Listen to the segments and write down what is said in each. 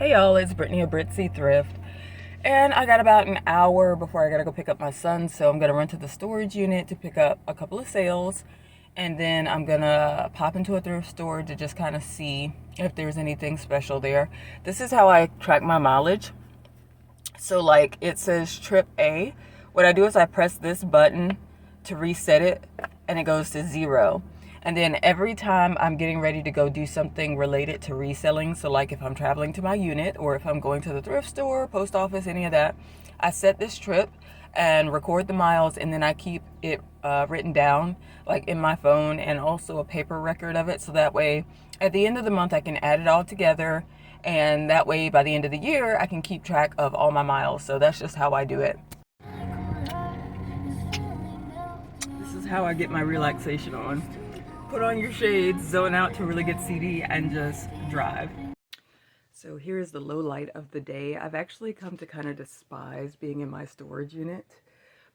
Hey y'all, it's Brittany of Britzy Thrift, and I got about an hour before I gotta go pick up my son, so I'm gonna run to the storage unit to pick up a couple of sales, and then I'm gonna pop into a thrift store to just kind of see if there's anything special there. This is how I track my mileage. So like it says trip A. What I do is I press this button to reset it and it goes to 0. And then every time I'm getting ready to go do something related to reselling, so like if I'm traveling to my unit or if I'm going to the thrift store, post office, any of that, I set this trip and record the miles, and then I keep it written down like in my phone and also a paper record of it, so that way at the end of the month I can add it all together, and that way by the end of the year I can keep track of all my miles. So that's just how I do it. This is how I get my relaxation on. Put on your shades, zone out to a really good CD, and just drive. So here's the low light of the day. I've actually come to kind of despise being in my storage unit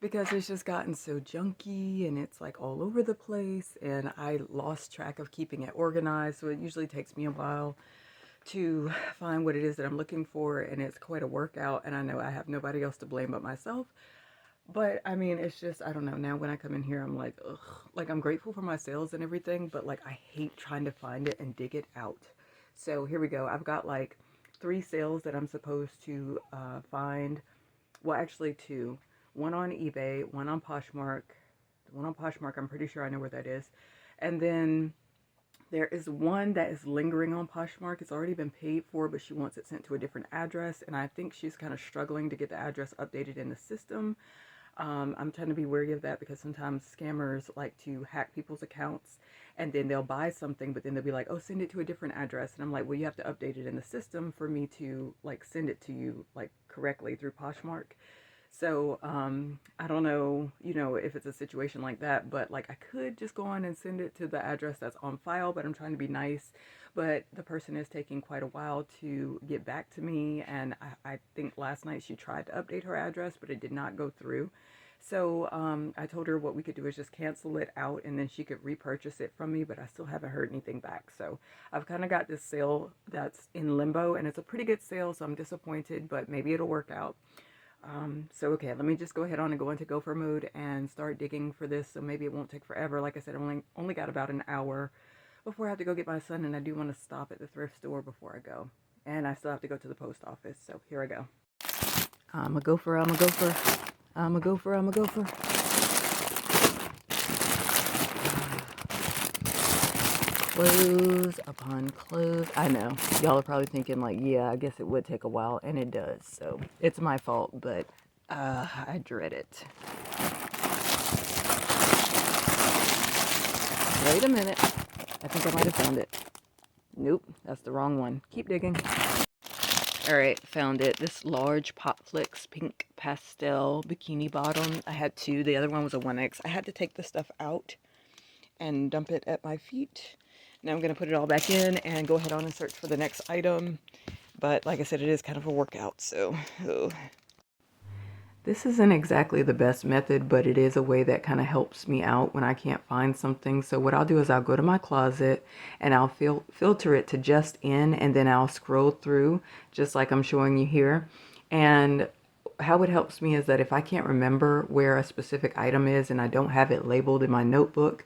because it's just gotten so junky and it's like all over the place, and I lost track of keeping it organized. So it usually takes me a while to find what it is that I'm looking for, and it's quite a workout, and I know I have nobody else to blame but myself. But I mean, it's just, I don't know. Now when I come in here, I'm like, ugh. Like, I'm grateful for my sales and everything, but like, I hate trying to find it and dig it out. So here we go. I've got like 3 sales that I'm supposed to find. Well, actually 2. One on eBay, one on Poshmark. The one on Poshmark, I'm pretty sure I know where that is. And then there is one that is lingering on Poshmark. It's already been paid for, but she wants it sent to a different address. And I think she's kind of struggling to get the address updated in the system. I'm trying to be wary of that because sometimes scammers like to hack people's accounts, and then they'll buy something, but then they'll be like, oh, send it to a different address. And I'm like, well, you have to update it in the system for me to like send it to you like correctly through Poshmark. So I don't know, if it's a situation like that, but like I could just go on and send it to the address that's on file, but I'm trying to be nice. But the person is taking quite a while to get back to me, and I think last night she tried to update her address, but it did not go through. So I told her what we could do is just cancel it out, and then she could repurchase it from me, but I still haven't heard anything back. So I've kind of got this sale that's in limbo, and it's a pretty good sale, so I'm disappointed, but maybe it'll work out. So okay, let me just go ahead on and go into gopher mode and start digging for this, so maybe it won't take forever. Like I said, I only got about an hour before I have to go get my son, and I do want to stop at the thrift store before I go. And I still have to go to the post office, so here I go. I'm a gopher, I'm a gopher. I'm a gopher, I'm a gopher. Clothes upon clothes. I know. Y'all are probably thinking like, yeah, I guess it would take a while, and it does. So it's my fault, but I dread it. Wait a minute. I think I might have found it. Nope, that's the wrong one. Keep digging. All right, found it. This large Potflix pink pastel bikini bottom. I had 2. The other one was a 1X. I had to take the stuff out and dump it at my feet. Now I'm going to put it all back in and go ahead on and search for the next item. But like I said, it is kind of a workout, so... Oh. This isn't exactly the best method, but it is a way that kind of helps me out when I can't find something. So what I'll do is I'll go to my closet and I'll filter it to just in, and then I'll scroll through just like I'm showing you here. And how it helps me is that if I can't remember where a specific item is and I don't have it labeled in my notebook,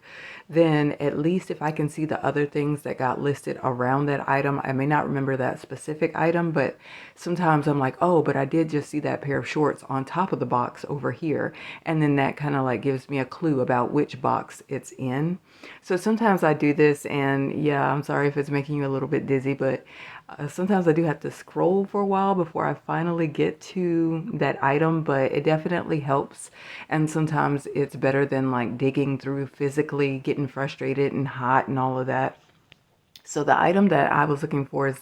then at least if I can see the other things that got listed around that item, I may not remember that specific item, but sometimes I'm like, oh, but I did just see that pair of shorts on top of the box over here. And then that kind of like gives me a clue about which box it's in. So sometimes I do this, and yeah, I'm sorry if it's making you a little bit dizzy, but sometimes I do have to scroll for a while before I finally get to that item, but it definitely helps. And sometimes it's better than like digging through physically, getting frustrated and hot and all of that. So the item that I was looking for is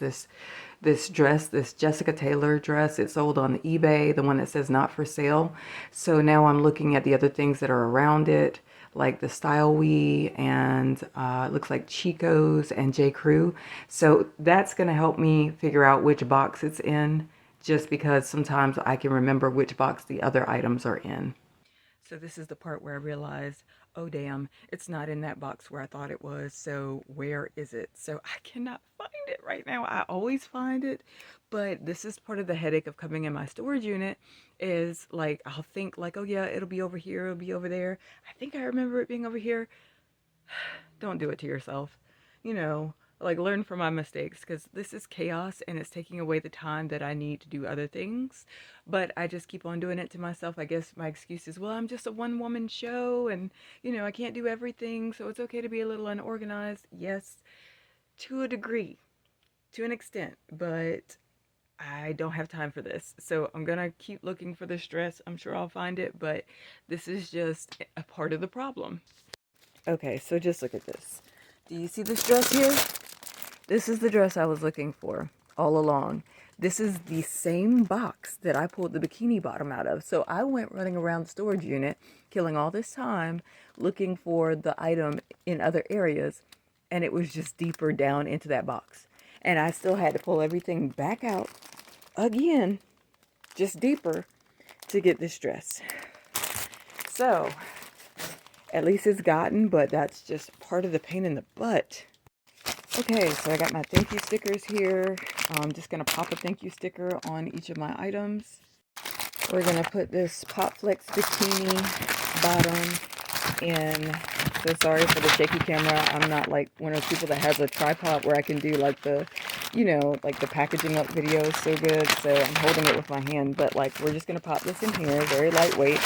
this dress, this Jessica Taylor dress. It sold on eBay, the one that says not for sale. So now I'm looking at the other things that are around it, like the Style We, and it looks like Chico's and J. Crew. So that's going to help me figure out which box it's in, just because sometimes I can remember which box the other items are in. So this is the part where I realized, oh damn, it's not in that box where I thought it was. So where is it? So I cannot find it right now. I always find it, but this is part of the headache of coming in my storage unit is like, I'll think like, oh yeah, it'll be over here, it'll be over there. I think I remember it being over here. Don't do it to yourself. You know, like learn from my mistakes because this is chaos and it's taking away the time that I need to do other things. But I just keep on doing it to myself. I guess my excuse is, well, I'm just a one woman show and, you know, I can't do everything. So it's okay to be a little unorganized. Yes, to a degree, to an extent, but I don't have time for this. So I'm gonna keep looking for this dress. I'm sure I'll find it, but this is just a part of the problem. Okay, so just look at this. Do you see this dress here? This is the dress I was looking for all along. This is the same box that I pulled the bikini bottom out of. So I went running around the storage unit, killing all this time, looking for the item in other areas, and it was just deeper down into that box. And I still had to pull everything back out again, just deeper, to get this dress. So at least it's gotten, but that's just part of the pain in the butt. Okay, so I got my thank you stickers here. I'm just going to pop a thank you sticker on each of my items. We're going to put this Pop Flex bikini bottom in. So sorry for the shaky camera. I'm not like one of those people that has a tripod where I can do like the, you know, like the packaging up videos so good. So I'm holding it with my hand. But like we're just going to pop this in here, very lightweight.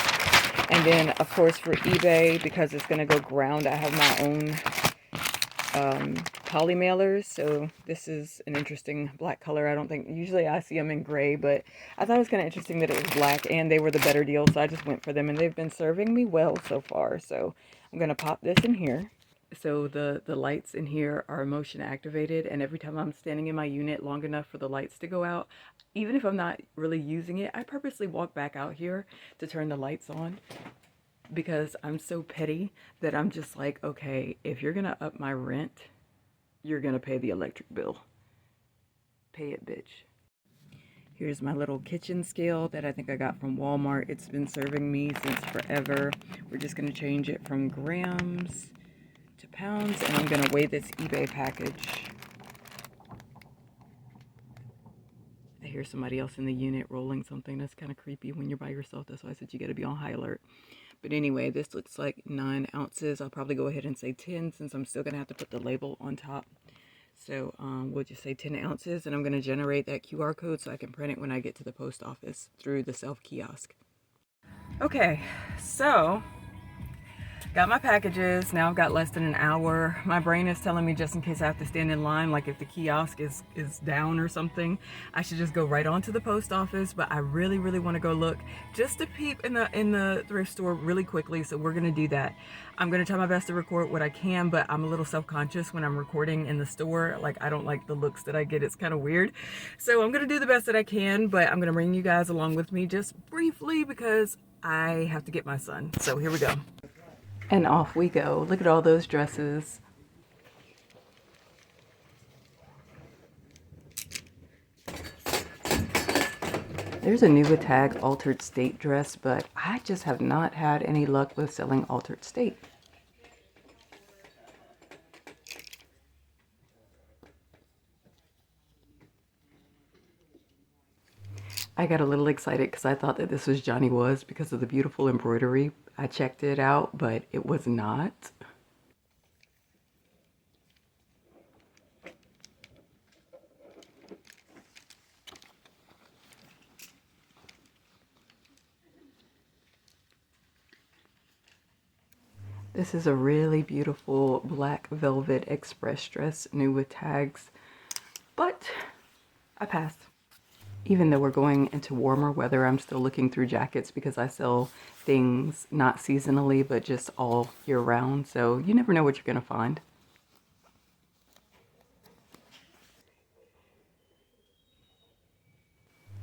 And then, of course, for eBay, because it's going to go ground, I have my own poly mailers. So this is an interesting black color. I don't think, usually I see them in gray, but I thought it was kind of interesting that it was black, and they were the better deal, so I just went for them, and they've been serving me well so far. So I'm going to pop this in here. So the lights in here are motion activated, and every time I'm standing in my unit long enough for the lights to go out, even if I'm not really using it, I purposely walk back out here to turn the lights on because I'm so petty that I'm just like, okay, if you're gonna up my rent, you're gonna pay the electric bill. Pay it, bitch. Here's my little kitchen scale that I think I got from Walmart. It's been serving me since forever. We're just gonna change it from grams to pounds, and I'm gonna weigh this eBay package. I hear somebody else in the unit rolling something. That's kind of creepy when you're by yourself. That's why I said you gotta be on high alert. But anyway, this looks like 9 ounces. I'll probably go ahead and say 10 since I'm still gonna have to put the label on top. So we'll just say 10 ounces, and I'm gonna generate that QR code so I can print it when I get to the post office through the self kiosk. Okay, so got my packages. Now I've got less than an hour. My brain is telling me just in case I have to stand in line, like if the kiosk is down or something, I should just go right on to the post office. But I really want to go look just to peep in the thrift store really quickly. So we're gonna do that. I'm gonna try my best to record what I can, but I'm a little self-conscious when I'm recording in the store. Like I don't like the looks that I get. It's kind of weird. So I'm gonna do the best that I can, but I'm gonna bring you guys along with me just briefly because I have to get my son. So here we go. And off we go. Look at all those dresses. There's a new tag altered state dress, but I just have not had any luck with selling altered state. I got a little excited because I thought that this was Johnny Was because of the beautiful embroidery. I checked it out, but it was not. This is a really beautiful black velvet express dress, new with tags, but I passed. Even though we're going into warmer weather, I'm still looking through jackets because I sell things not seasonally, but just all year round. So you never know what you're gonna find.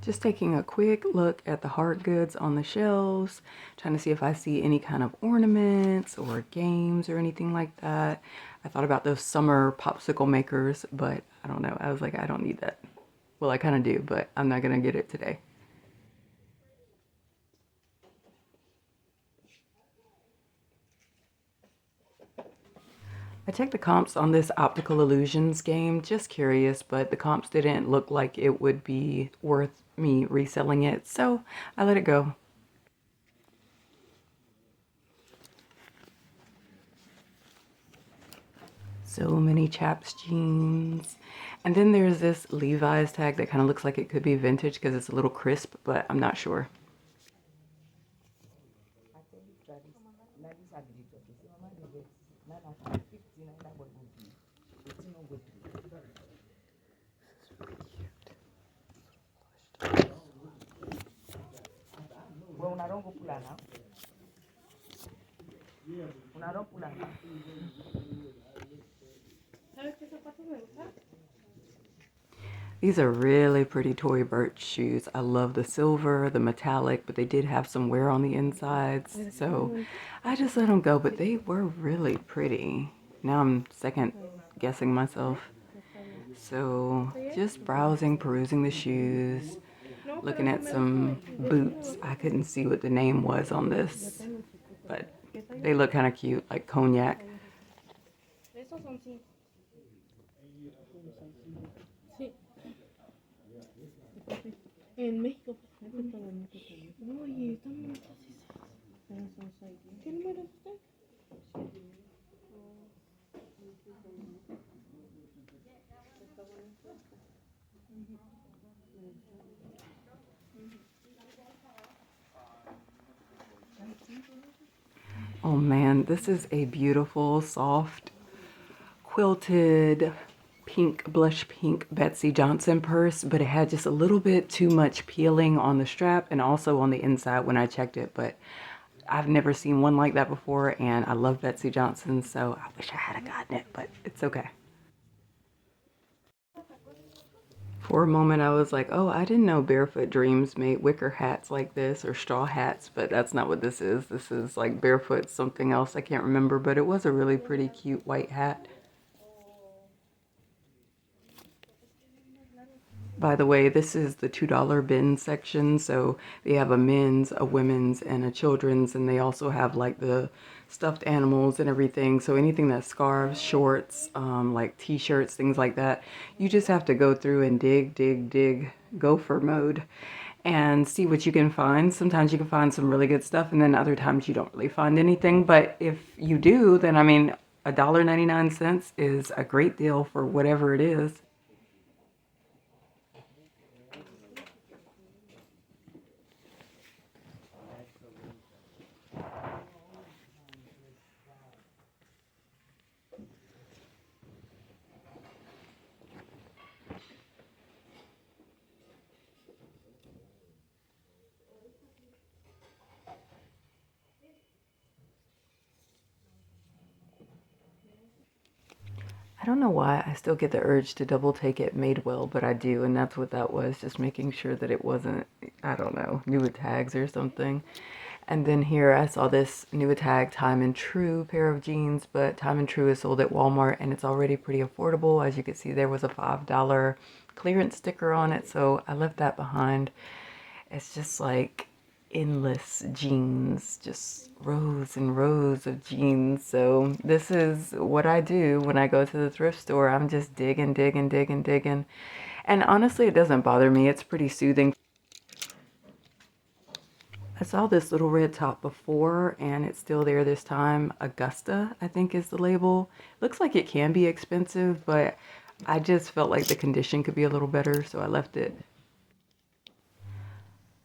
Just taking a quick look at the hard goods on the shelves, trying to see if I see any kind of ornaments or games or anything like that. I thought about those summer popsicle makers, but I don't know. I was like, I don't need that. Well, I kind of do, but I'm not gonna get it today. checked the comps on this optical illusions game, just curious, but the comps didn't look like it would be worth me reselling it, so I let it go. So many Chaps jeans. And then there's this Levi's tag that kind of looks like it could be vintage because it's a little crisp, but I'm not sure. These are really pretty Tory Burch shoes. I love the silver, the metallic, but they did have some wear on the insides. So I just let them go, but they were really pretty. Now I'm second guessing myself. So just browsing, perusing the shoes, looking at some boots. I couldn't see what the name was on this, but they look kind of cute, like cognac. En México, por ejemplo, están en México. No, y están muchas esas. ¿Qué número es usted? Oh man, this is a beautiful, soft, quilted pink, blush pink Betsy Johnson purse, but it had just a little bit too much peeling on the strap and also on the inside when I checked it, but I've never seen one like that before, and I love Betsy Johnson, so I wish I had gotten it, but it's okay. For a moment, I was like, oh, I didn't know Barefoot Dreams made wicker hats like this or straw hats, but that's not what this is. This is like Barefoot something else. I can't remember, but it was a really pretty cute white hat. By the way, this is the $2 bin section, so they have a men's, a women's, and a children's, and they also have like the stuffed animals and everything. So anything that's scarves, shorts, like t-shirts, things like that, you just have to go through and dig, gopher mode and see what you can find. Sometimes you can find some really good stuff, and then other times you don't really find anything. But if you do, then I mean, $1.99 is a great deal for whatever it is. I don't know why I still get the urge to double take it Madewell, but I do, and that's what that was, just making sure that it wasn't, I don't know, new with tags or something. And then here I saw this new tag Time and True pair of jeans, but Time and True is sold at Walmart and it's already pretty affordable. As you can see, there was a $5 clearance sticker on it, so I left that behind. It's just like endless jeans, just rows and rows of jeans. So this is what I do when I go to the thrift store. I'm just digging. And honestly, it doesn't bother me. It's pretty soothing. I saw this little red top before and it's still there this time. Augusta, I think is the label. Looks like it can be expensive, but I just felt like the condition could be a little better, so I left it.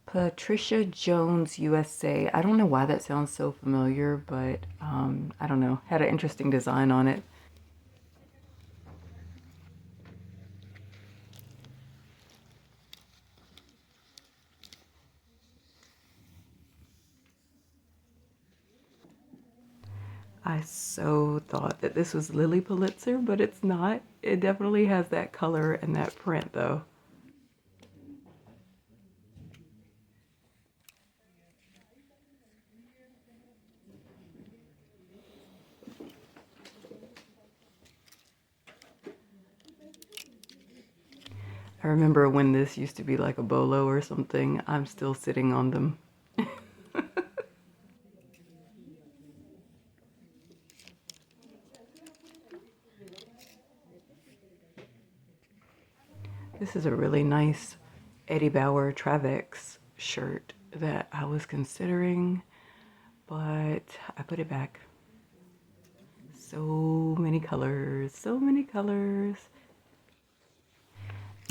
Patricia Jones USA. I don't know why that sounds so familiar, but I don't know. Had an interesting design on it. I so thought that this was Lily Pulitzer, but it's not. It definitely has that color and that print, though. I remember when this used to be like a bolo or something. I'm still sitting on them. is a really nice Eddie Bauer Travex shirt that I was considering, but I put it back. So many colors, so many colors.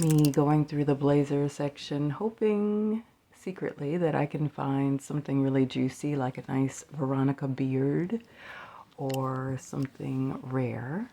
Me going through the blazer section, hoping secretly that I can find something really juicy, like a nice Veronica beard or something rare.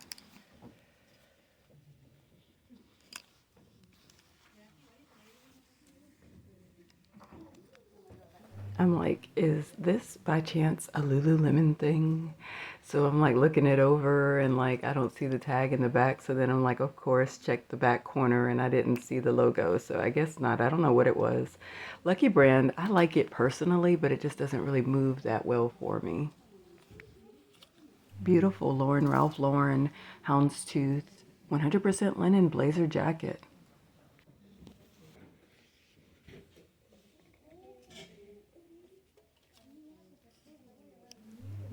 I'm like, is this by chance a Lululemon thing? So I'm like looking it over and like I don't see the tag in the back. So then I'm like, of course, check the back corner and I didn't see the logo. So I guess not. I don't know what it was. Lucky Brand, I like it personally, but it just doesn't really move that well for me. Beautiful Ralph Lauren Houndstooth 100% linen blazer jacket.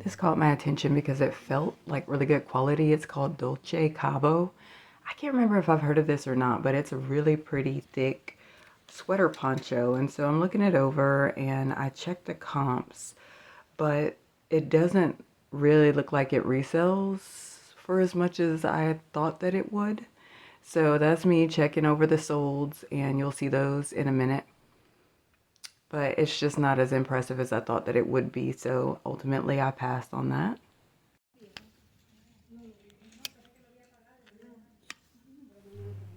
This caught my attention because it felt like really good quality. It's called Dolce Cabo. I can't remember if I've heard of this or not, but it's a really pretty thick sweater poncho. And so I'm looking it over and I checked the comps, but it doesn't really look like it resells for as much as I thought that it would. So that's me checking over the solds, and you'll see those in a minute. But it's just not as impressive as I thought that it would be, so ultimately I passed on that.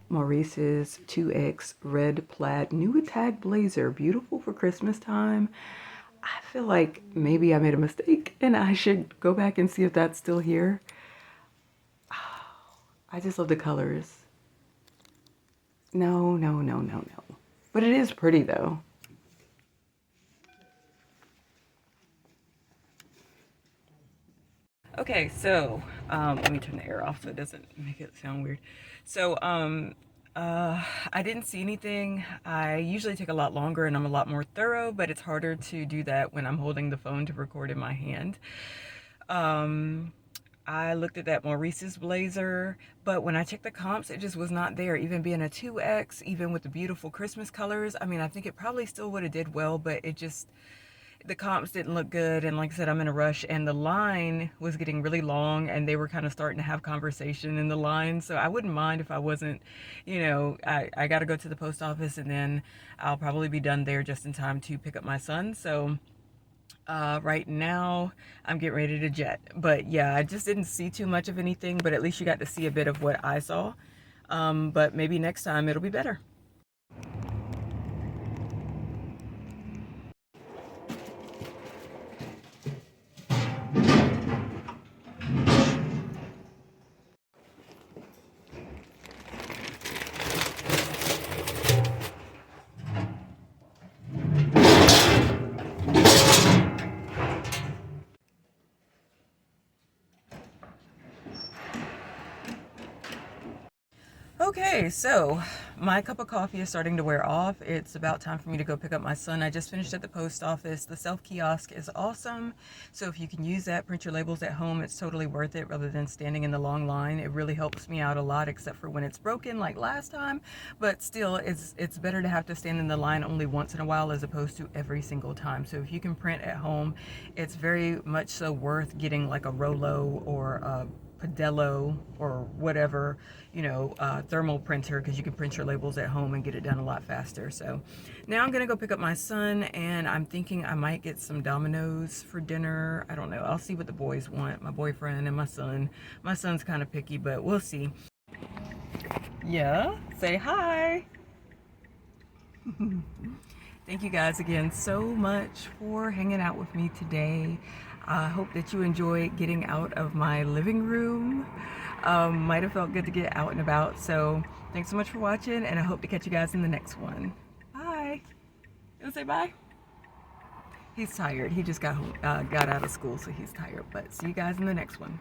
Maurice's 2X red plaid new tag blazer, beautiful for Christmas time. I feel like maybe I made a mistake and I should go back and see if that's still here. I just love the colors. No. But it is pretty though. Okay, so let me turn the air off so it doesn't make it sound weird. So I didn't see anything. I usually take a lot longer and I'm a lot more thorough, but it's harder to do that when I'm holding the phone to record in my hand. I looked at that Maurice's blazer, but when I checked the comps, it just was not there. Even being a 2X, even with the beautiful Christmas colors, I mean, I think it probably still would have did well, but it just, the comps didn't look good. And like I said, I'm in a rush and the line was getting really long and they were kind of starting to have conversation in the line. So I wouldn't mind if I wasn't, you know, I got to go to the post office and then I'll probably be done there just in time to pick up my son. So right now I'm getting ready to jet, but yeah, I just didn't see too much of anything, but at least you got to see a bit of what I saw. But maybe next time it'll be better. Okay, so my cup of coffee is starting to wear off. It's about time for me to go pick up my son. I just finished at the post office. The self-kiosk is awesome. So if you can use that, print your labels at home, it's totally worth it rather than standing in the long line. It really helps me out a lot, except for when it's broken like last time. But still, it's better to have to stand in the line only once in a while as opposed to every single time. So if you can print at home, it's very much so worth getting like a Rollo or a Padello or whatever, you know, thermal printer, because you can print your labels at home and get it done a lot faster. So now I'm gonna go pick up my son, and I'm thinking I might get some Domino's for dinner. I don't know, I'll see what the boys want, my boyfriend and my son. My son's kind of picky, but we'll see. Yeah, say hi. Thank you guys again so much for hanging out with me today. I hope that you enjoyed getting out of my living room. Might have felt good to get out and about. So thanks so much for watching, and I hope to catch you guys in the next one. Bye. You wanna say bye? He's tired. He just got out of school, so he's tired. But see you guys in the next one.